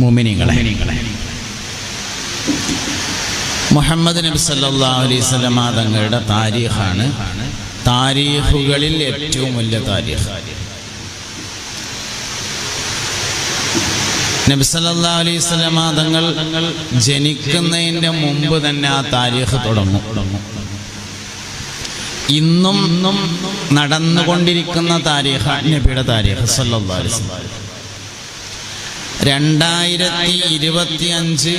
മുഅ്മിനീങ്ങളെ, മുഹമ്മദ് നബി സല്ലല്ലാഹു അലൈഹി വസല്ലം തങ്ങളുടെ താരീഖാണ് താരീഖുകളിൽ ഏറ്റവും വലിയ താരീഖ്. നബി സല്ലല്ലാഹു അലൈഹി വസല്ലം തങ്ങൾ ജനിക്കുന്നതിൻ്റെ മുമ്പ് തന്നെ ആ താരീഖ് തുടങ്ങും. ഇന്നും നടന്നുകൊണ്ടിരിക്കുന്ന താരീഖാണ് നബിയുടെ താരീഖ് സല്ലല്ലാഹു അലൈഹി വസല്ലം. 2025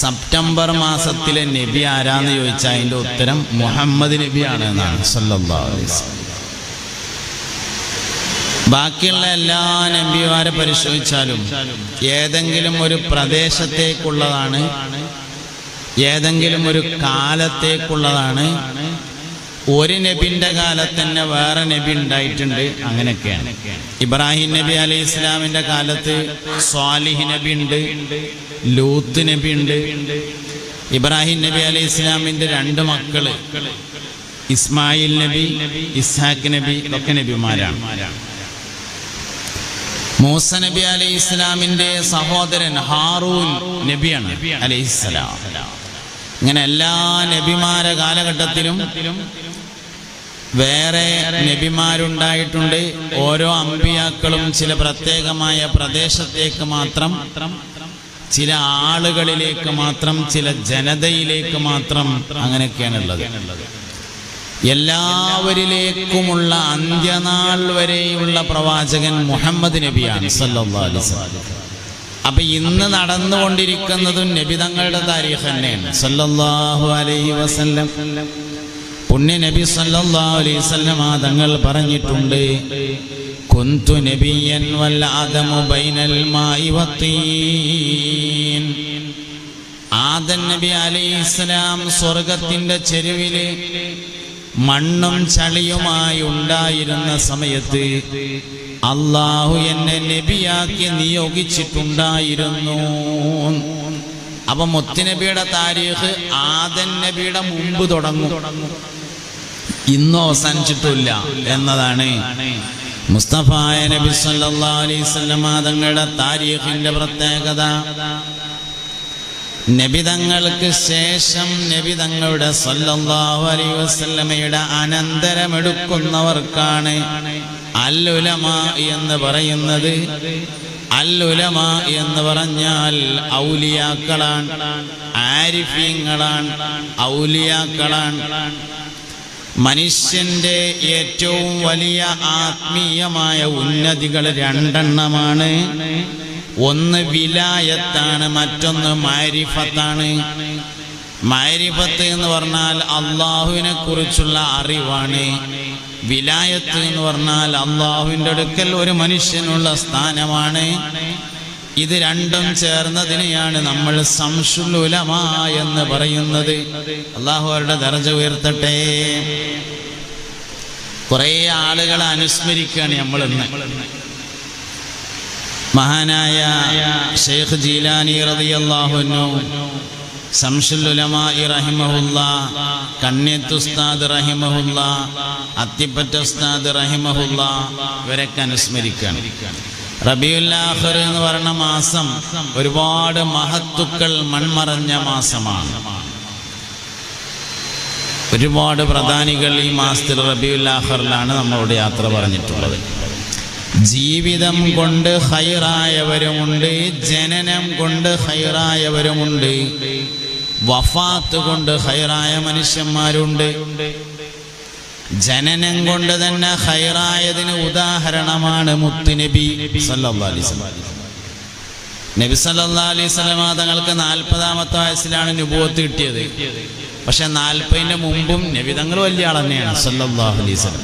സെപ്റ്റംബർ മാസത്തിലെ നബി ആരാന്ന് ചോദിച്ചാൽ അതിൻ്റെ ഉത്തരം മുഹമ്മദ് നബിയാണ് എന്നാണ് സല്ലല്ലാഹു അലൈഹി വസല്ലം. ബാക്കിയുള്ള എല്ലാ നബിമാരെ പരിശോധിച്ചാലും ഏതെങ്കിലും ഒരു പ്രദേശത്തേക്കുള്ളതാണ്, ഏതെങ്കിലും ഒരു കാലത്തേക്കുള്ളതാണ്. ഒരു നബിൻ്റെ കാലത്ത് തന്നെ വേറെ നബി ഉണ്ടായിട്ടുണ്ട്. അങ്ങനെയൊക്കെയാണ്. ഇബ്രാഹിം നബി അലൈഹി ഇസ്ലാമിൻ്റെ കാലത്ത് സ്വാലിഹ് നബി ഉണ്ട്, ലൂത്ത് നബി ഉണ്ട്. ഇബ്രാഹിം നബി അലൈഹി ഇസ്ലാമിൻ്റെ 2 മക്കള് ഇസ്മായിൽ നബി, ഇസ്ഹാഖ് നബി ഒക്കെ നബിമാരാണ്. മൂസ നബി അലൈഹി ഇസ്ലാമിൻ്റെ സഹോദരൻ ഹാറൂൻ നബിയാണ് അലൈഹിസ്സലാം. ഇങ്ങനെ എല്ലാ നബിമാരെ കാലഘട്ടത്തിലും വേറെ നബിമാരുണ്ടായിട്ടുണ്ട്. ഓരോ അമ്പിയാക്കളും ചില പ്രത്യേകമായ പ്രദേശത്തേക്ക് മാത്രം, ചില ആളുകളിലേക്ക് മാത്രം, ചില ജനതയിലേക്ക് മാത്രം, അങ്ങനെയൊക്കെയാണുള്ളത്. എല്ലാവരിലേക്കുമുള്ള അന്ത്യനാൾ വരെയുള്ള പ്രവാചകൻ മുഹമ്മദ് നബിയാണ് സല്ലല്ലാഹു അലൈഹി വസല്ലം. അപ്പൊ ഇന്ന് നടന്നുകൊണ്ടിരിക്കുന്നതും നബി തങ്ങളുടെ താരീഖ് തന്നെയാണ് സല്ലല്ലാഹു അലൈഹി വസല്ലം. പുണ്യ നബി സല്ലല്ലാഹു അലൈഹി വസല്ലം തങ്ങൾ പറഞ്ഞിട്ടുണ്ട്, കുന്തു നബിയൻ വൽ ആദമു ബൈനൽ മായി വത്തീൻ. ആദം നബി അലൈഹിസ്സലാം സ്വർഗത്തിന്റെ ചെരുവില് മണ്ണും ചളിയുമായി ഉണ്ടായിരുന്ന സമയത്ത് അള്ളാഹു എന്നെ നബിയാക്കി നിയോഗിച്ചിട്ടുണ്ടായിരുന്നു. അപ്പൊ മുത്തുനബിയുടെ താരീഖ് ആദം നബിയുടെ മുമ്പ് തുടങ്ങും, ഇന്നും അവസാനിച്ചിട്ടില്ല എന്നതാണ് മുസ്തഫായ നബി സല്ലല്ലാഹു അലൈഹി വസല്ലം തങ്ങളുടെ താരീഖിന്റെ പ്രത്യേകത. നബിതങ്ങൾക്ക് ശേഷം നബിതങ്ങളുടെ സല്ലല്ലാഹു അലൈഹി വസല്ലമയുടെ അനന്തരമെടുക്കുന്നവർക്കാണ് അൽ-ഉലമാ എന്ന് പറയുന്നത്. അൽ-ഉലമാ എന്ന് പറഞ്ഞാൽ ഔലിയാക്കളാണ്, ആരിഫീങ്ങളാണ്, ഔലിയാക്കളാണ്. മനുഷ്യന്റെ ഏറ്റവും വലിയ ആത്മീയമായ ഉന്നതികൾ 2 എണ്ണമാണ്. ഒന്ന് വിലായത്താണ്, മറ്റൊന്ന് മാരിഫത്താണ്. മാരിഫത്ത് എന്ന് പറഞ്ഞാൽ അള്ളാഹുവിനെ കുറിച്ചുള്ള അറിവാണ്. വിലായത്ത് എന്ന് പറഞ്ഞാൽ അള്ളാഹുവിൻ്റെ അടുക്കൽ ഒരു മനുഷ്യനുള്ള സ്ഥാനമാണ്. ഇത് 2ഉം ചേർന്നതിനെയാണ് നമ്മൾ സംശുൽ ഉലമാ എന്ന് പറയുന്നത്. അള്ളാഹു അവരുടെ ദർജ ഉയർത്തട്ടെ. കുറേ ആളുകളെ അനുസ്മരിക്കുകയാണ് നമ്മളിന്ന്. മഹാനായ ഷെയ്ഖ് ജീലാനി റളിയല്ലാഹു അൻഹു, ശംസുൽ ഉലമാ റഹിമഹുല്ലാഹ്, കണ്ണിയത്ത് ഉസ്താദ് റഹിമഹുല്ലാഹ്, അത്തിപ്പറ്റ ഉസ്താദ് റഹിമഹുല്ലാഹ്, ഇവരൊക്കെ അനുസ്മരിക്കുകയാണ്. റബീഉൽ ആഖിർ എന്ന് പറയുന്ന മാസം ഒരുപാട് മഹത്തുക്കൾ മൺമറഞ്ഞ മാസമാണ്. ഒരുപാട് പ്രധാനികൾ ഈ മാസത്തിൽ റബീഉൽ ആഖിറിലാണ് നമ്മളോട് യാത്ര പറഞ്ഞിട്ടുള്ളത്. ജീവിതം കൊണ്ട് ഖൈറായവരുമുണ്ട്, ജനനം കൊണ്ട് ഖൈറായവരുമുണ്ട്, വഫാത്ത് കൊണ്ട് ഖൈറായ മനുഷ്യന്മാരുണ്ട്. ജനനം കൊണ്ട് തന്നെ ഖൈറായതിന് ഉദാഹരണമാണ് മുത്തുനബി സല്ലല്ലാഹു അലൈഹി വസല്ലം. നബി സല്ലല്ലാഹു അലൈഹി വസല്ലം തങ്ങൾക്ക് 40ാമത്തെ വയസ്സിലാണ് നുബുവത്ത് കിട്ടിയത്. പക്ഷെ 40ന് മുമ്പും നബി തങ്ങൾ വലിയ ആൾ തന്നെയാണ് സല്ലല്ലാഹു അലൈഹി വസല്ലം.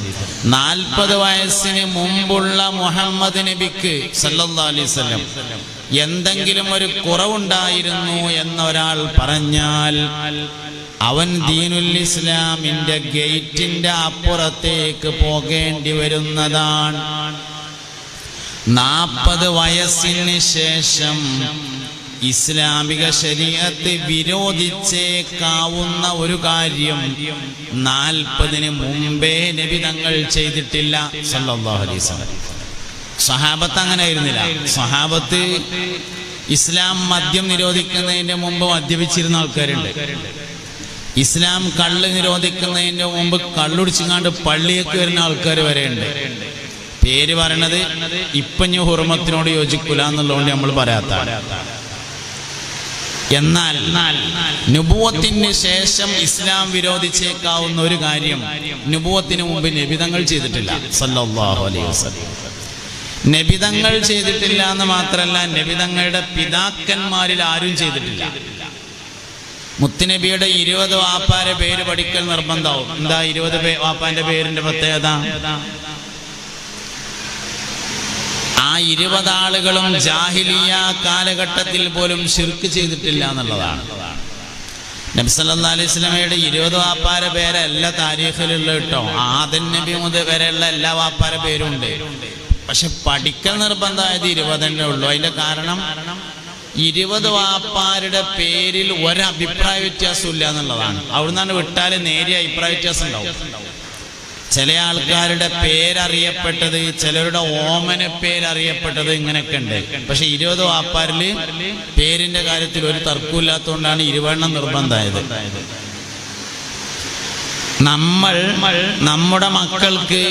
40 വയസ്സിന് മുമ്പുള്ള മുഹമ്മദ് നബിക്ക് സല്ലല്ലാഹു അലൈഹി വസല്ലം എന്തെങ്കിലും ഒരു കുറവുണ്ടായിരുന്നു എന്നൊരാൾ പറഞ്ഞാൽ അവൻ ദീനുൽ ഇസ്ലാമിന്റെ ഗേറ്റിന്റെ അപ്പുറത്തേക്ക് പോകേണ്ടി വരുന്നതാണ്. 40 വയസ്സിന് ശേഷം ഇസ്ലാമിക ശരീഅത്ത് വിരോധിച്ചേക്കാവുന്ന ഒരു കാര്യം 40ന് മുമ്പേ നബി തങ്ങൾ ചെയ്തിട്ടില്ല സല്ലല്ലാഹു അലൈഹി വസല്ലം. സ്വഹാബത്ത് അങ്ങനെ ആയിരുന്നില്ല. സ്വഹാബത്ത് ഇസ്ലാം മദ്യം നിരോധിക്കുന്നതിന്റെ മുമ്പ് മദ്യപിച്ചിരുന്ന ആൾക്കാരുണ്ട്. ഇസ്ലാം കള്ള് നിരോധിക്കുന്നതിന്റെ മുമ്പ് കള്ളുടിച്ചിങ്ങാണ്ട് പള്ളിയൊക്കെ വരുന്ന ആൾക്കാർ വരെയുണ്ട്. പേര് പറയണത് ഇപ്പഞ്ഞു ഹുർമത്തിനോട് യോജിക്കൂല എന്നുള്ളതുകൊണ്ട് നമ്മൾ പറയാത്ത. എന്നാൽ നുബുവത്തിന് ശേഷം ഇസ്ലാം വിരോധിച്ചേക്കാവുന്ന ഒരു കാര്യം നുബുവത്തിന് മുമ്പ് നബിതങ്ങൾ ചെയ്തിട്ടില്ല സല്ലല്ലാഹു അലൈഹി വസല്ലം. നബിതങ്ങൾ ചെയ്തിട്ടില്ല എന്ന് മാത്രമല്ല, നബിതങ്ങളുടെ പിതാക്കന്മാരിൽ ആരും ചെയ്തിട്ടില്ല. മുത്തുനബിയുടെ 20 വാപ്പാരെ പേര് പഠിക്കൽ നിർബന്ധമാവും. എന്താ 20 വാപ്പാന്റെ പേരിന്റെ പ്രത്യേകത? ആ 20 ആളുകളും ജാഹിലിയ കാലഘട്ടത്തിൽ പോലും ശിർക്ക് ചെയ്തിട്ടില്ല എന്നുള്ളതാണ്. നബി സല്ലല്ലാഹു അലൈഹി വസല്ലമയുടെ 20 വാപ്പാരെ പേര് എല്ലാ താരീഖിലുള്ള കേട്ടോ. ആദം നബി മുതൽ വരെയുള്ള എല്ലാ വാപ്പാരെ പേരും ഉണ്ട്. പക്ഷെ പഠിക്കൽ നിർബന്ധമായത് 20 തന്നെ ഉള്ളൂ. അതിന്റെ കാരണം 20 വാപ്പാരുടെ പേരിൽ ഒരഭിപ്രായ വ്യത്യാസം ഇല്ല എന്നുള്ളതാണ്. അവിടുന്നാണ് വിട്ടാൽ നേരിയ അഭിപ്രായ വ്യത്യാസം ഉണ്ടാവും. ചില ആൾക്കാരുടെ പേരറിയപ്പെട്ടത്, ചിലരുടെ ഓമന പേരറിയപ്പെട്ടത്, ഇങ്ങനെയൊക്കെ ഉണ്ട്. പക്ഷെ 20 വാപ്പാരില് പേരിന്റെ കാര്യത്തിൽ ഒരു തർക്കമില്ലാത്തതുകൊണ്ടാണ് 20 നിർബന്ധമായത്. നമ്മുടെ മക്കൾക്ക്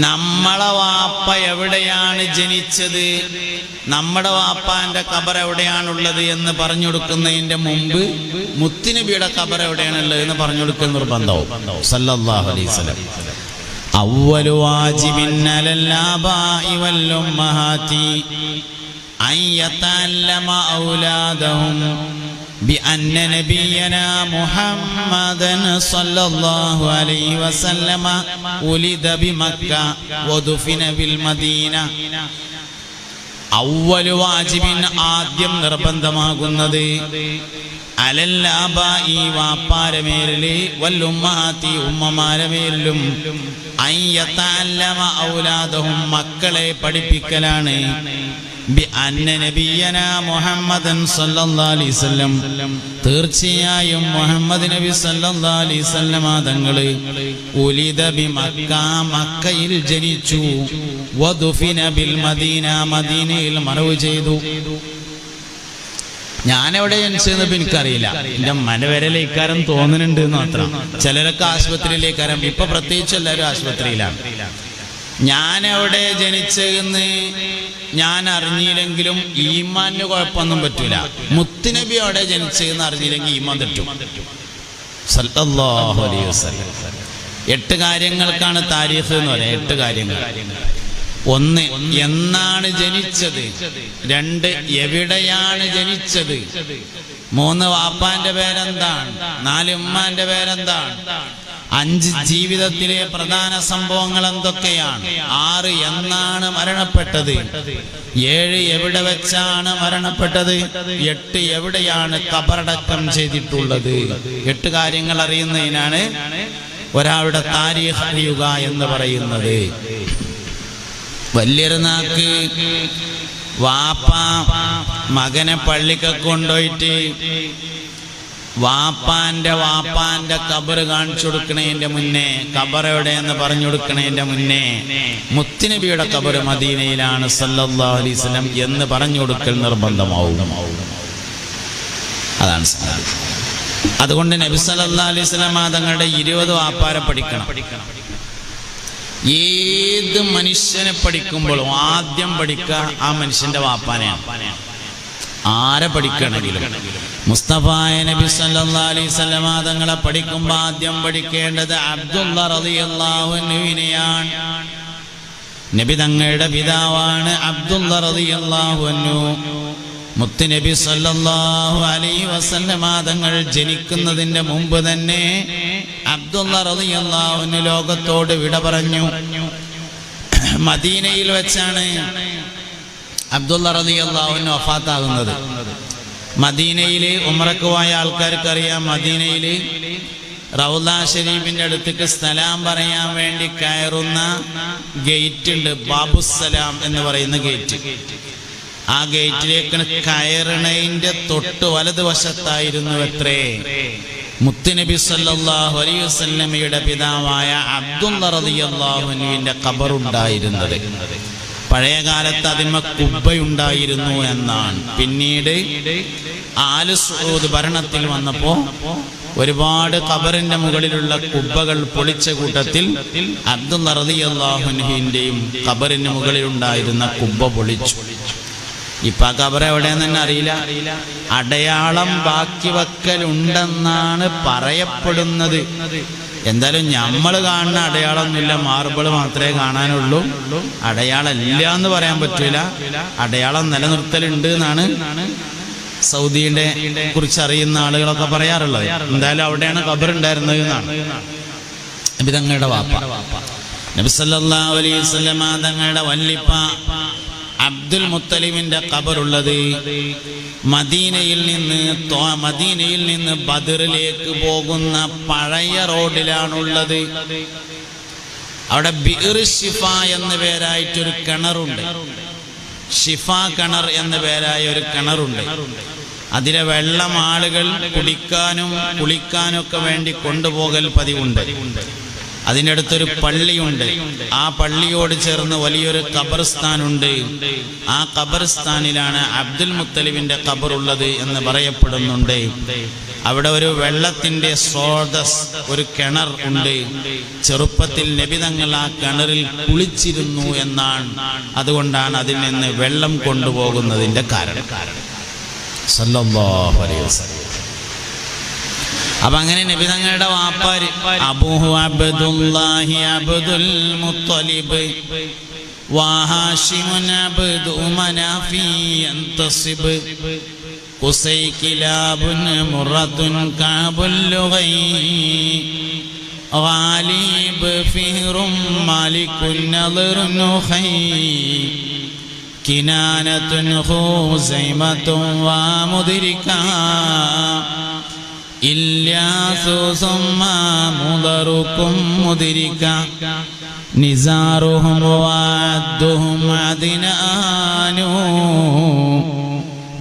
നമ്മളെ വാപ്പ എവിടെയാണ് ജനിച്ചത്, നമ്മുടെ വാപ്പാന്റെ ഖബർ എവിടെയാണുള്ളത് എന്ന് പറഞ്ഞു കൊടുക്കുന്നതിന്റെ മുമ്പ് മുത്തുനബിയുടെ ഖബർ എവിടെയാണുള്ളത് എന്ന് പറഞ്ഞു കൊടുക്കുന്ന നിർബന്ധവും സല്ലല്ലാഹു അലൈഹി വസല്ലം. അവ്വലു വാജിബിൻ അലൽ ആബാഇ വൽ ഉമ്മഹാതി അൻ യതഅല്ലമ ഔലാദഹും بأن نبينا محمدا صلى الله عليه وسلم ولد بمكة ودفن بالمدينة. അവ്വലു വാജിബിൻ ആദ്യം നിർബന്ധമാകുന്നത് അലൽ ആബാഇ വാപ്പാരെ മേലില് വൽ ഉമ്മഹാതി ഉമ്മമാരെ മേലിലും അൻ യതഅല്ലമ ഔലാദഹും മക്കളെ പഠിപ്പിക്കലാണ്. ബിഅന്ന നബിയനാ മുഹമ്മദൻ സല്ലല്ലാഹു അലൈഹി വസല്ലം തീർച്ചയായും മുഹമ്മദ് നബി സല്ലല്ലാഹു അലൈഹി വസല്ലം തങ്ങളെ ഉലിദ ബിമക്ക മക്കയിൽ ജനിച്ചു, വദുഫിന ബിൽ മദീന മദീനയിൽ മറവ് ചെയ്തു. ഞാൻ എവിടെ ജനിച്ചതെന്ന് എനിക്കറിയില്ല. എന്റെ മനവരലേക്കാരം തോന്നുന്നുണ്ട് എന്ന് മാത്രം. ചിലരൊക്കെ ആശുപത്രിയിലേക്കാരം. ഇപ്പൊ പ്രത്യേകിച്ച് എല്ലാവരും ആശുപത്രിയിലാണ്. ഞാൻ എവിടെ ജനിച്ചതെന്ന് ഞാൻ അറിഞ്ഞില്ലെങ്കിലും ഈമാന് കുഴപ്പമൊന്നും പറ്റൂല. മുത്തുനബി എവിടെ ജനിച്ചതെന്ന് അറിഞ്ഞില്ലെങ്കിൽ ഈമാൻ തെറ്റും സല്ലല്ലാഹു അലൈഹി വസല്ലം. 8 കാര്യങ്ങൾക്കാണ് താരീഖ് എന്ന് പറയുന്നത്. 8 കാര്യങ്ങൾ. 1 എന്നാണ് ജനിച്ചത്, 2 എവിടെയാണ് ജനിച്ചത്, 3 വാപ്പാന്റെ പേരെന്താണ്, 4 ഉമ്മാന്റെ പേരെന്താണ്, 5 ജീവിതത്തിലെ പ്രധാന സംഭവങ്ങൾ എന്തൊക്കെയാണ്, 6 എന്നാണ് മരണപ്പെട്ടത്, 7 എവിടെ വെച്ചാണ് മരണപ്പെട്ടത്, 8 എവിടെയാണ് ഖബറടക്കം ചെയ്തിട്ടുള്ളത്. 8 കാര്യങ്ങൾ അറിയുന്നതിനാണ് ഒരാളുടെ താരീഖ് അറിയുക എന്ന് പറയുന്നത്. വലിയൊരുനാക്ക് വാപ്പ മകനെ പള്ളിക്കൊക്കെ കൊണ്ടുപോയിട്ട് വാപ്പാന്റെ ഖബർ കാണിച്ചു കൊടുക്കണതിന്റെ മുന്നേ, ഖബർ എവിടെയെന്ന് പറഞ്ഞു കൊടുക്കണതിന്റെ മുന്നേ മുത്തുനബിയുടെ ഖബർ മദീനയിലാണ് സല്ലല്ലാഹു അലൈഹി വസല്ലം എന്ന് പറഞ്ഞു കൊടുക്കൽ നിർബന്ധമാവും. അതാണ് സംഗതി. അതുകൊണ്ട് നബി സല്ലല്ലാഹു അലൈഹി വസല്ലം തങ്ങളുടെ 20 വാപ്പാരെ പഠിക്കണം. ഏത് മനുഷ്യനെ പഠിക്കുമ്പോഴും ആദ്യം പഠിക്കുക ആ മനുഷ്യന്റെ വാപ്പാനെയാണ്. ആരെ പഠിക്കണമെങ്കിലും മുസ്തഫായ നബി സല്ലല്ലാഹു അലൈഹി വസല്ലം തങ്ങളെ പഠിക്കുമ്പോൾ ആദ്യം പഠിക്കേണ്ടത് അബ്ദുള്ള റളിയല്ലാഹു അൻഹുവിനെയാണ്. നബി തങ്ങളുടെ പിതാവാണ് അബ്ദുള്ള റളിയല്ലാഹു അൻഹു. മുത്തുനബി സല്ലല്ലാഹു അലൈഹി വസല്ലം തങ്ങൾ ജനിക്കുന്നതിന്റെ മുമ്പ് തന്നെ അബ്ദുള്ള റളിയല്ലാഹു അൻഹു ലോകത്തോട് വിട പറഞ്ഞു. മദീനയിൽ വെച്ചാണ് അബ്ദുള്ള റളിയല്ലാഹു അൻഹു വഫാത്താകുന്നത്. മദീനയിൽ ഉംറക്ക് പോയ ആൾക്കാർക്ക് അറിയാം, മദീനയിൽ റൗള ഷരീഫിന്റെ അടുത്തേക്ക് സലാം പറയാൻ വേണ്ടി കയറുന്ന ഗേറ്റ് ഉണ്ട്, ബാബുസലാം എന്ന് പറയുന്ന ഗേറ്റ്. ആ ഗേറ്റിലേക്ക് കയറണതിന്റെ തൊട്ട് വലതുവശത്തായിരുന്നു എത്രേ മുത്തുനബി സല്ലല്ലാഹു അലൈഹി വസല്ലമയുടെ പിതാവായ അബ്ദുള്ള റളിയല്ലാഹു അൻഹുവിന്റെ ഖബർ ഉണ്ടായിരുന്നത്. പഴയ കാലത്ത് അതിന്മ കുബ്ബയുണ്ടായിരുന്നു എന്നാണ്. പിന്നീട് ആല് സഊദ് ഭരണത്തിൽ വന്നപ്പോ ഒരുപാട് ഖബറിന്റെ മുകളിലുള്ള കുബ്ബകൾ പൊളിച്ച കൂട്ടത്തിൽ അബ്ദുള്ള റളിയല്ലാഹു അൻഹുവിന്റെയും ഖബറിന് മുകളിലുണ്ടായിരുന്ന കുബ്ബ പൊളിച്ചു. ഇപ്പൊ ആ ഖബർ എവിടെയെന്ന് തന്നെ അറിയില്ല. അടയാളം ബാക്കി വെക്കലുണ്ടെന്നാണ് പറയപ്പെടുന്നത്. എന്തായാലും നമ്മൾ കാണുന്ന അടയാളമൊന്നുമില്ല, മാർബിൾ മാത്രമേ കാണാനുള്ളൂ. അടയാളം ഇല്ല എന്ന് പറയാൻ പറ്റൂല, അടയാളം നിലനിർത്തലുണ്ട് എന്നാണ് സൗദിയുടെ കുറിച്ച് അറിയുന്ന ആളുകളൊക്കെ പറയാറുള്ളത്. എന്തായാലും അവിടെയാണ് ഖബർ ഉണ്ടായിരുന്നത് എന്നാണ്. നബി തങ്ങളുടെ വാപ്പ നബി സല്ലല്ലാഹു അലൈഹി വസല്ലം തങ്ങളുടെ വല്ലിപ്പ അബ്ദുൽ മുത്തലിബിന്റെ ഖബറുള്ളത് മദീനയിൽ നിന്ന് ബദറിലേക്ക് പോകുന്ന പഴയ റോഡിലാണുള്ളത്. അവിടെ ബിർ ഷിഫ എന്ന പേരായിട്ടൊരു കിണറുണ്ട്. ഷിഫ കിണർ എന്ന പേരായ ഒരു കിണറുണ്ട്. അതിലെ വെള്ളം ആളുകൾ കുടിക്കാനും കുളിക്കാനും ഒക്കെ വേണ്ടി കൊണ്ടുപോകൽ പതിവുണ്ട്. അതിൻ്റെ അടുത്തൊരു പള്ളിയുണ്ട്. ആ പള്ളിയോട് ചേർന്ന് വലിയൊരു ഖബർസ്ഥാനുണ്ട്. ആ ഖബർസ്ഥാനിലാണ് അബ്ദുൽ മുത്തലിബിന്റെ ഖബറുള്ളത് എന്ന് പറയപ്പെടുന്നുണ്ട്. അവിടെ ഒരു വെള്ളത്തിന്റെ സ്രോതസ്, ഒരു കിണർ ഉണ്ട്. ചെറുപ്പത്തിൽ നബി തങ്ങൾ ആ കിണറിൽ കുളിച്ചിരുന്നു എന്നാണ്. അതുകൊണ്ടാണ് അതിൽ നിന്ന് വെള്ളം കൊണ്ടുപോകുന്നതിന്റെ കാരണം. സല്ലല്ലാഹു അലൈഹി വസല്ലം. അപ്പൊ അങ്ങനെ നബി തങ്ങളുടെ വാപ്പാര് അബൂഹു അബ്ദുല്ലാഹി അബ്ദുൽ മുത്തലിബ് വഹാശിമുൻ അബ്ദു മനാഫി യന്തസിബ് ഖുസൈ കിലാബുൻ മുറത്തുൻ കഅബുൽ ലുഗൈ ഗാലിബ് ഫിഹ്റും മാലികുൻ നദറുൻ ഖൈ കിനാനത്തുൻ ഖുസൈമത്തുൻ വമുദ്രിക ഇല്യാസു സുമ്മ മുദറുക്കും മുദ്രിക നിസാറുഹും വഅദ്ദുഹും അദ്നാനു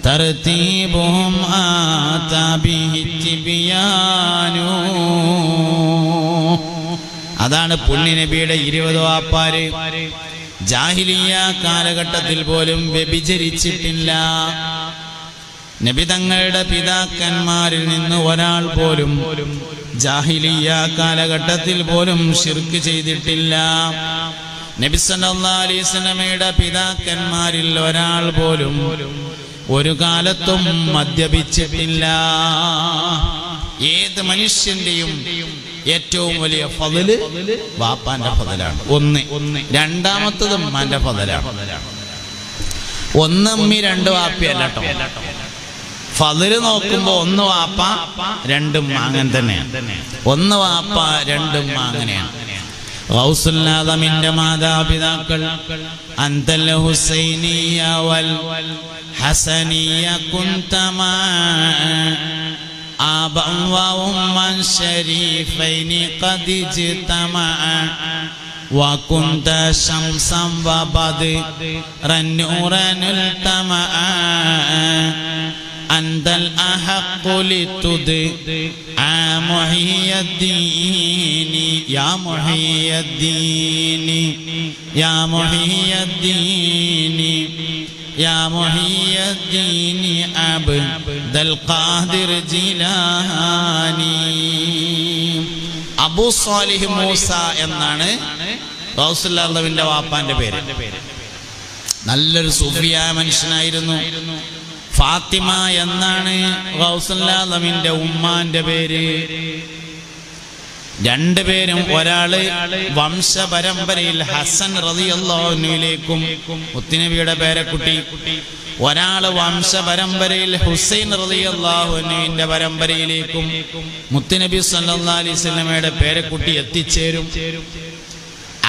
തർതീബുഹും ആതാ ബിഹി തിബിയാനു. അതാണ് പുണ്യ നബിയുടെ 20 വാപ്പാര്. ജാഹിലിയ്യ കാലഘട്ടത്തിൽ പോലും വ്യഭിചരിച്ചിട്ടില്ല. നബി തങ്ങളുടെ പിതാക്കന്മാരിൽ നിന്ന് ഒരാൾ പോലും ജാഹിലിയ്യ കാലഘട്ടത്തിൽ പോലും ശിർക്ക് ചെയ്തിട്ടില്ല. നബി സല്ലല്ലാഹു അലൈഹി വസല്ലമയുടെ പിതാക്കന്മാരിൽ ഒരാൾ പോലും ഒരു കാലത്തും മദ്യപിച്ചിട്ടില്ല. ഏത് മനുഷ്യന്റെയും ഏറ്റവും വലിയ ഫضല് വാപ്പാന്റെ ഫضലാണ്. ഒന്ന്. രണ്ടാമത്തത് ഉമ്മാന്റെ ഫضലാണ്. ഒന്ന് ഉമ്മി 2 വാപ്പയല്ല കേട്ടോ. ഫضല് നോക്കുമ്പോ 1 വാപ്പ 2 ഉമ്മ, അങ്ങനെ തന്നെയാണ്. 1 വാപ്പ 2 ഉമ്മ, അങ്ങനെയാണ്. ഗൗസുൽ ആദമിന്റെ മാതാപിതാക്കൾ അന്തൽ ഹുസൈനിയ വൽ ഹസനിയ കുന്തമാ ആബൻ വ ഉമ്മൻ ശരീഫൈനി ഖദ് ഇജ്തമാ وكنت شمسا وبدرا نورا التماء أنت الأحق لتدعى محي الدين يا محي الدين يا محي الدين يا محي الدين عبد القادر جيلاني. അബൂ സാലിഹ് മൂസ എന്നാണ് ഗൗസുൽ ആദമിന്റെ വാപ്പാന്റെ പേര്. നല്ലൊരു സൂഫിയായ മനുഷ്യനായിരുന്നു. ഫാത്തിമ എന്നാണ് ഗൗസുൽ ആദമിന്റെ ഉമ്മാന്റെ പേര്. 2 പേരും, ഒരാള് വംശപരമ്പരയിൽ ഹസൻ റളിയല്ലാഹു അൻഹുവിലേക്കും മുത്തുനബിയുടെ പേരക്കുട്ടി, ഒരാള് വംശപരമ്പരയിൽ ഹുസൈൻ റളിയല്ലാഹു അൻഹുവിന്റെ പരമ്പരയിലേക്കും മുത്തുനബി സല്ലല്ലാഹു അലൈഹി വസല്ലമയുടെ പേരക്കുട്ടി എത്തിച്ചേരും.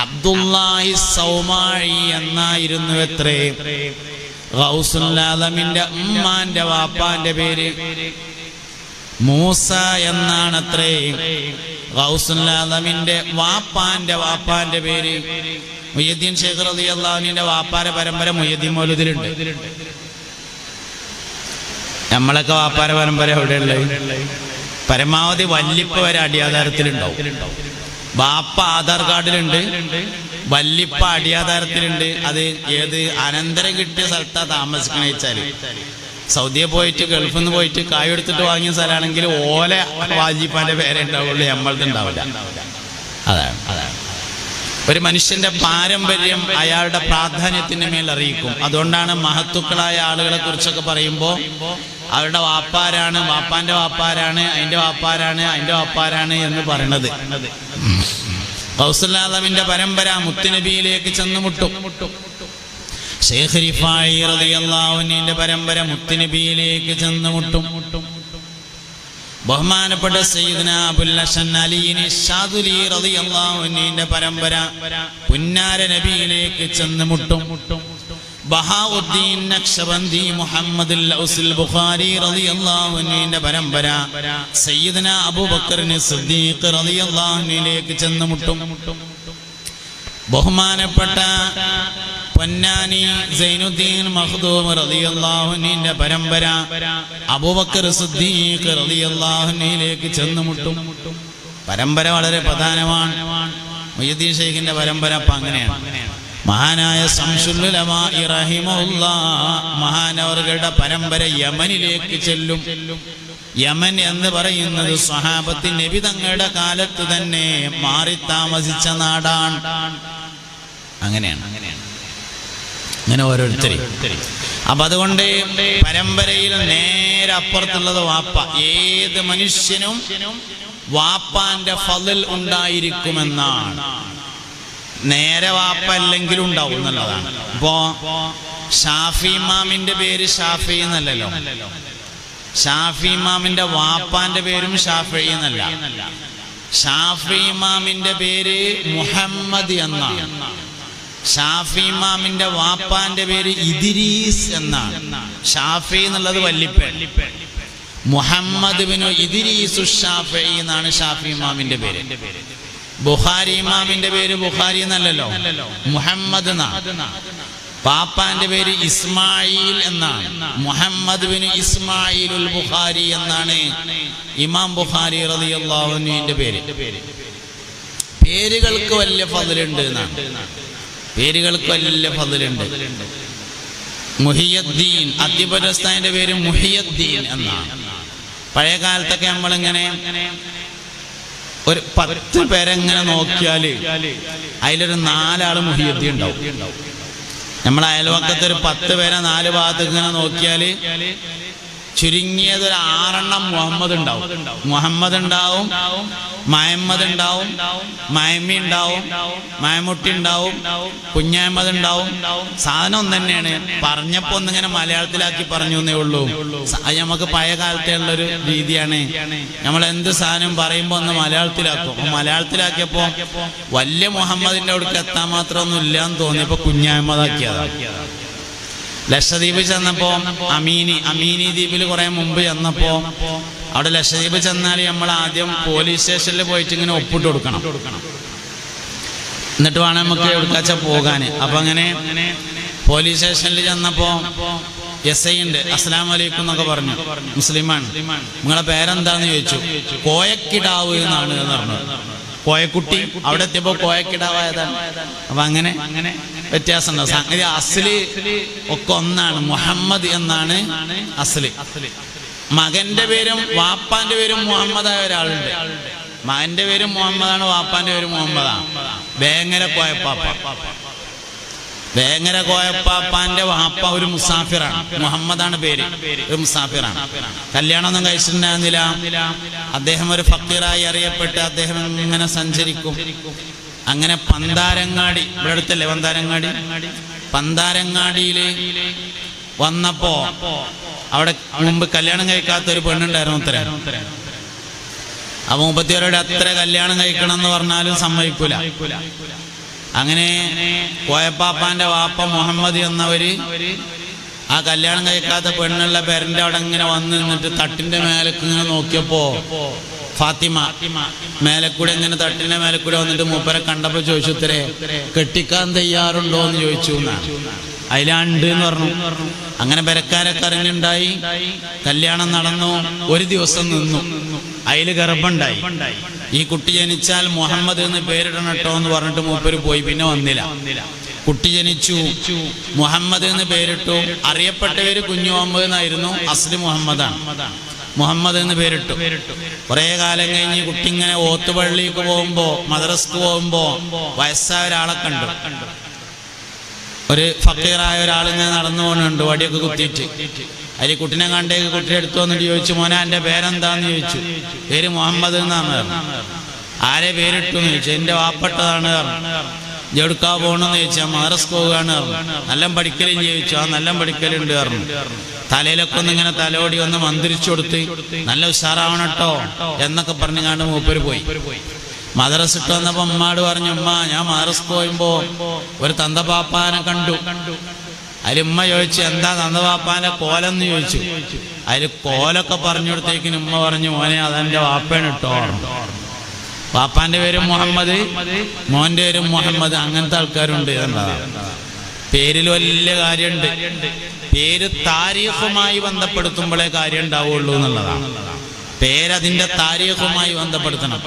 അബ്ദുല്ലാഹി സൗമാഴി എന്നായിരുന്നു എത്രേ ഗൗസുൽ ആദമിന്റെ ഉമ്മാന്റെ വാപ്പാന്റെ പേര്. മൂസ എന്നാണത്രേ ഗൗസുൽ ആദമിന്റെ വാപ്പാന്റെ പേര്. മുഹ്യിദ്ദീൻ ശൈഖ് റളിയല്ലാഹു അൻഹുവിന്റെ വാപ്പാരെ പരമ്പര മുഹ്യിദ്ദീൻ മൗലൂദിലുണ്ട്. നമ്മളൊക്കെ വാപ്പാരെ പരമ്പര എവിടെയുള്ളത്? പരമാവധി വല്ലിപ്പ വരെ അടിയാധാരത്തിലുണ്ടാവും. ബാപ്പ ആധാർ കാർഡിലുണ്ട്, വല്ലിപ്പ അടിയാധാരത്തിലുണ്ട്. അത് ഏത് അനന്തരം കിട്ടിയ സ്ഥലത്താ താമസിക്കണ വെച്ചാല് സൗദിയെ പോയിട്ട് ഗൾഫിൽ നിന്ന് പോയിട്ട് കായ് എടുത്തിട്ട് വാങ്ങിയ സ്ഥലമാണെങ്കിൽ ഓല വാജിപ്പാന്റെ പേരെ ഉണ്ടാവുള്ളൂ, നമ്മളത് ഉണ്ടാവില്ല. അതാണ് ഒരു മനുഷ്യന്റെ പാരമ്പര്യം അയാളുടെ പ്രാധാന്യത്തിന് മേൽ അറിയിക്കും. അതുകൊണ്ടാണ് മഹത്തുക്കളായ ആളുകളെ കുറിച്ചൊക്കെ പറയുമ്പോൾ അവരുടെ വാപ്പാരാണ്, വാപ്പാന്റെ വാപ്പാരാണ്, അതിന്റെ വാപ്പാരാണ്, അതിന്റെ വാപ്പാരാണ് എന്ന് പറയണത്. ഗൗസുൽ ആദമിന്റെ പരമ്പര മുത്തുനബിയിലേക്ക് ചെന്നുമുട്ടും. ശൈഖ് റിഫായി റളിയല്ലാഹു അൻഹുവിന്റെ പരമ്പര മുത്തുനബിയിലേക്ക് ചെന്നുമുട്ടും. ബഹുമാനപ്പെട്ട സയ്യിദ്നാ അബുൽ ഹസൻ അലി ശാദുലി റളിയല്ലാഹു അൻഹുവിന്റെ പരമ്പര പുന്നാര നബിയിലേക്ക് ചെന്നുമുട്ടും. ബഹാഉദ്ദീൻ നഖ്ശബന്ദി മുഹമ്മദുൽ ഔസുൽ ബുഖാരി റളിയല്ലാഹു അൻഹുവിന്റെ പരമ്പര സയ്യിദ്നാ അബൂബക്കർ സിദ്ദീഖ് റളിയല്ലാഹു അൻഹുവിലേക്ക് ചെന്നുമുട്ടും. ബഹുമാനപ്പെട്ട പൊന്നാനി സൈനുദ്ദീൻ മഖ്ദൂം റളിയല്ലാഹു അൻഹുവിന്റെ പരമ്പര അബൂബക്കർ സിദ്ദീഖ് റളിയല്ലാഹു അൻഹുവിലേക്ക് ചെന്നുമുട്ടും. പരമ്പര വളരെ പ്രധാനമാണ്. മുഹ്യിദ്ദീൻ ശൈഖിന്റെ പരമ്പര അപ്പം അങ്ങനെയാണ്. മഹാനായ ശംസുൽ ഉലമാ റഹിമഹുല്ലാഹ് മഹാനവറുകളുടെ പരമ്പര യമനിലേക്ക് ചെല്ലും. യമൻ എന്ന് പറയുന്നത് സ്വഹാബത്ത് നബി തങ്ങളുടെ കാലത്ത് തന്നെ മാറി താമസിച്ച നാടാണ്. അങ്ങനെയാണ് അങ്ങനെ ഓരോരുത്തരും. അപ്പൊ അതുകൊണ്ട് പരമ്പരയിൽ നേരെ അപ്പുറത്തുള്ളത് വാപ്പ. ഏത് മനുഷ്യനും വാപ്പാന്റെ ഫളൽ ഉണ്ടായിരിക്കുമെന്നാണ്. നേരെ വാപ്പ അല്ലെങ്കിലും ഉണ്ടാവും എന്നുള്ളതാണ്. ഇപ്പോ ഷാഫി ഇമാമിന്റെ പേര് ഷാഫി എന്നല്ലല്ലോ, ഷാഫി ഇമാമിന്റെ വാപ്പാന്റെ പേരും ഷാഫി എന്നല്ല. ഷാഫി ഇമാമിന്റെ പേര് മുഹമ്മദ് എന്നാണ്. ഷാഫി ഇമാമിന്റെ വാപ്പാന്റെ പേര് ഇദ്രീസ് എന്നാണ്. ഷാഫി എന്നുള്ളത് വല്ലിപ്പൻ. മുഹമ്മദ് ബിനു ഇദ്രീസു ഷാഫി എന്നാണ് ഷാഫി ഇമാമിന്റെ പേര്. ബുഖാരി ഇമാമിന്റെ പേര് ബുഖാരി എന്നല്ലല്ലോ, മുഹമ്മദ് എന്നാണ്. പാപ്പാന്റെ പേര് ഇസ്മായിൽ എന്നാണ്. മുഹമ്മദ് ബിൻ ഇസ്മായിലുൽ ബുഖാരി എന്നാണ് ഇമാം ബുഖാരി റളിയല്ലാഹു അൻഹുവിന്റെ പേര്. പേരുകൾക്ക് വലിയ ഫضലുണ്ട് എന്നാണ്. പേരുകൾക്ക് വലിയ ഫضലുണ്ട്. മുഹിയുദ്ദീൻ അത്തിപുരസ്ഥാന്റെ പേര് മുഹിയുദ്ദീൻ എന്നാണ്. പഴയ കാലത്തൊക്കെ നമ്മളിങ്ങനെ ഒരു 10 പേരെങ്ങനെ നോക്കിയാല് അതിലൊരു 4 ആള് മുഹിയുദ്ദീൻ ഉണ്ടാവും. നമ്മളെ അയൽവക്കത്ത് ഒരു 10 പേരെ 4 ഭാഗത്ത് ഇങ്ങനെ നോക്കിയാല് ചുരുങ്ങിയത് ഒരു 6 എണ്ണം മുഹമ്മദ് ഉണ്ടാവും. മുഹമ്മദ് ഉണ്ടാവും, മഹമ്മദ് ഉണ്ടാവും, മഹമ്മി ഉണ്ടാവും, മഹമുട്ടി ഉണ്ടാവും, കുഞ്ഞഹമ്മദ് ഉണ്ടാവും. സാധനം ഒന്ന് തന്നെയാണ്. പറഞ്ഞപ്പോ ഒന്നിങ്ങനെ മലയാളത്തിലാക്കി പറഞ്ഞു എന്നേ ഉള്ളൂ. അത് നമുക്ക് പഴയ കാലത്തെ ഉള്ളൊരു രീതിയാണ്. നമ്മൾ എന്ത് സാധനം പറയുമ്പോ ഒന്ന് മലയാളത്തിലാക്കും. മലയാളത്തിലാക്കിയപ്പോ വലിയ മുഹമ്മദിന്റെ അവിടേക്ക് എത്താൻ മാത്രമൊന്നും ഇല്ലാന്ന് തോന്നിയപ്പോ കുഞ്ഞഹമ്മദാക്കിയതാണ്. ലക്ഷദ്വീപ് ചെന്നപ്പോ അമീനി ദ്വീപിൽ കുറെ മുമ്പ് ചെന്നപ്പോ അവിടെ ലക്ഷദ്വീപ് ചെന്നാൽ നമ്മൾ ആദ്യം പോലീസ് സ്റ്റേഷനിൽ പോയിട്ട് ഇങ്ങനെ ഒപ്പിട്ട് കൊടുക്കണം. എന്നിട്ട് വേണം നമുക്ക് എവിടേക്കാച്ച പോകാന്. അപ്പൊ അങ്ങനെ പോലീസ് സ്റ്റേഷനിൽ ചെന്നപ്പോ SI ഉണ്ട്. അസ്സലാമു അലൈക്കും എന്നൊക്കെ പറഞ്ഞു. മുസ്ലിമാണ്. നിങ്ങളെ പേരെന്താന്ന് ചോദിച്ചു. കോയക്കിടാവ് എന്നാണ് എന്ന് പറഞ്ഞു. കോയക്കുട്ടി. അവിടെ എത്തിയപ്പോ കോയക്കിടാവായതാണ്. അപ്പൊ അങ്ങനെ വ്യത്യാസമുണ്ടോ? സംഗതി അസ്ലി ഒക്കെ ഒന്നാണ്. മുഹമ്മദ് എന്നാണ് അസ്ലി. മകന്റെ പേരും വാപ്പാന്റെ പേരും മുഹമ്മദായ ഒരാളുണ്ട്. മകന്റെ പേരും മുഹമ്മദാണ്, വാപ്പാന്റെ പേരും മുഹമ്മദാണ്. വേങ്ങര കോയപ്പാപ്പാന്റെ വാപ്പ ഒരു മുസാഫിറാണ്. മുഹമ്മദാണ് പേര്, ഒരു മുസാഫിറാണ്. കല്യാണമൊന്നും കഴിച്ചിട്ടുണ്ടായിരുന്നില്ല. അദ്ദേഹം ഒരു ഫക്കീറായി അറിയപ്പെട്ട് അദ്ദേഹം ഇങ്ങനെ സഞ്ചരിക്കും. അങ്ങനെ പന്താരങ്ങാടി, ഇവിടെ അടുത്തല്ലേ പന്താരങ്ങാടി, പന്താരങ്ങാടിയില് വന്നപ്പോ അവിടെ മുമ്പ് കല്യാണം കഴിക്കാത്ത ഒരു പെണ്ണുണ്ടായിരുന്നു. ഉത്തരം അപ്പൊ 30 അത്ര കല്യാണം കഴിക്കണം എന്ന് പറഞ്ഞാലും സമ്മതിക്കൂല. അങ്ങനെ കോയപ്പാപ്പാന്റെ വാപ്പ മുഹമ്മദ് എന്നവര് ആ കല്യാണം കഴിക്കാത്ത പെണ്ണുള്ള പേരന്റെ അവിടെ ഇങ്ങനെ വന്ന് നിന്നിട്ട് തട്ടിന്റെ മേലേക്ക് ഇങ്ങനെ നോക്കിയപ്പോ ഫാത്തിമ മേലക്കൂടെ ഇങ്ങനെ തട്ടിന്റെ മേലക്കൂടെ വന്നിട്ട് മൂപ്പരെ കണ്ടപ്പോ ചോദിച്ചു, ഉത്തരേ കെട്ടിക്കാൻ തയ്യാറുണ്ടോ എന്ന് ചോദിച്ചു എന്നാണ്. അതിലുണ്ട് എന്ന് പറഞ്ഞു. അങ്ങനെ പെരക്കാരൊക്കെ അറിഞ്ഞുണ്ടായി. കല്യാണം നടന്നു. ഒരു ദിവസം നിന്നു. അതില് ഗർഭമുണ്ടായി. ഈ കുട്ടി ജനിച്ചാൽ മുഹമ്മദ് എന്ന് പേരിടണം കേട്ടോ എന്ന് പറഞ്ഞിട്ട് മൂപ്പര് പോയി, പിന്നെ വന്നില്ല. കുട്ടി ജനിച്ചു, മുഹമ്മദ് എന്ന് പേരിട്ടു. അറിയപ്പെട്ടവര് കുഞ്ഞു മുഹമ്മദ് എന്നായിരുന്നു, അസ്ലി മുഹമ്മദാണ്. മുഹമ്മദ് എന്ന് പേരിട്ടു. കുറെ കാലം കഴിഞ്ഞ് കുട്ടി ഇങ്ങനെ ഓത്തുപള്ളിക്ക് പോകുമ്പോ, മദ്രസക്ക് പോകുമ്പോ വയസ്സായ ഒരാളെ കണ്ടു. ഒരു ഫക്കീറായ ഒരാളിങ്ങനെ നടന്നു പോകുന്നുണ്ട്, വടിയൊക്കെ കുത്തിയിട്ട്. അതിൽ കുട്ടിനെ കണ്ടേക്ക് കുട്ടിയെ എടുത്തു വന്നിട്ട് ചോദിച്ചു, മോനെ എൻ്റെ പേരെന്താന്ന് ചോദിച്ചു. പേര് മുഹമ്മദ് എന്നാണ്. ആരെ പേരിട്ടു എന്ന് ചോദിച്ചു. എൻ്റെ വാപ്പട്ടതാണ് പറഞ്ഞു. ജെടുക്കാ പോകണമെന്ന് ചോദിച്ചാൽ മദ്രസക്ക് പോവുകയാണ് പറഞ്ഞു. നല്ല പഠിക്കലും ചോദിച്ചു. ആ നല്ല പഠിക്കലുണ്ട് പറഞ്ഞു. തലയിലൊക്കെ ഒന്ന് ഇങ്ങനെ തലോടി ഒന്ന് മന്ത്രിച്ചു കൊടുത്ത് നല്ല ഉഷാറാവണട്ടോ എന്നൊക്കെ പറഞ്ഞുകൊണ്ട് മൂപ്പര് പോയി. മദ്രസ ഇട്ട് വന്നപ്പോ ഉമ്മാട് പറഞ്ഞു, ഉമ്മ ഞാൻ മദ്രസക്ക് പോയുമ്പോ ഒരു തന്തപാപ്പാനെ കണ്ടു. അതിൽ ഉമ്മ ചോദിച്ചു, എന്താ തന്തപാപ്പാന്റെ കോലെന്ന് ചോദിച്ചു. അതിൽ കോലൊക്കെ പറഞ്ഞു കൊടുത്തേക്കിന് ഉമ്മ പറഞ്ഞു, മോനെ അതെന്റെ വാപ്പയാണ് ഇട്ടോ. വാപ്പാന്റെ പേരും മുഹമ്മദ്, മോന്റെ പേരും മുഹമ്മദ്. അങ്ങനത്തെ ആൾക്കാരുണ്ട്. എന്നതാണ് പേരിൽ വലിയ കാര്യമുണ്ട്. പേര് താരീഖുമായി ബന്ധപ്പെടുത്തുമ്പോഴേ കാര്യം ഉണ്ടാവുള്ളൂ എന്നുള്ളതാണ്. പേരതിന്റെ താരീഖുമായി ബന്ധപ്പെടുത്തണം.